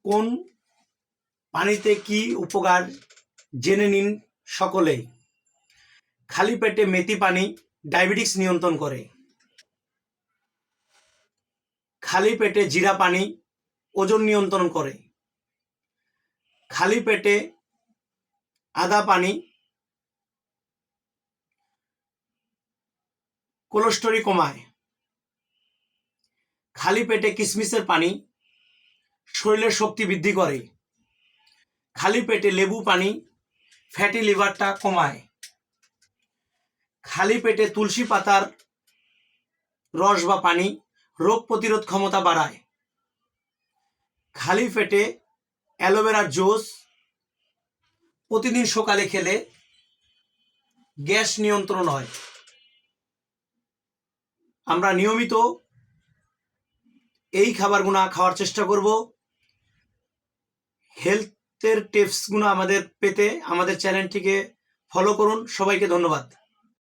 কোন পানিতে কি উপকার জেনে নিন সকলেই। খালি পেটে মেথি পানি ডায়াবেটিস নিয়ন্ত্রণ করে। খালি পেটে জিরা পানি ওজন নিয়ন্ত্রণ করে। খালি পেটে আদা পানি কোলেস্টেরল কমায়। খালি পেটে কিশমিশের পানি শরীরের শক্তি বৃদ্ধি করে। খালি পেটে লেবু পানি ফ্যাটি লিভারটা কমায়। খালি পেটে তুলসী পাতার রস বা পানি রোগ প্রতিরোধ ক্ষমতা বাড়ায়। খালি পেটে অ্যালোভেরার জুস প্রতিদিন সকালে খেলে গ্যাস নিয়ন্ত্রণ হয়। আমরা নিয়মিত এই খাবারগুলো খাওয়ার চেষ্টা করব। হেলথের টিপসগুলো আমাদের পেতে আমাদের চ্যানেলটিকে ফলো করুন। সবাইকে ধন্যবাদ।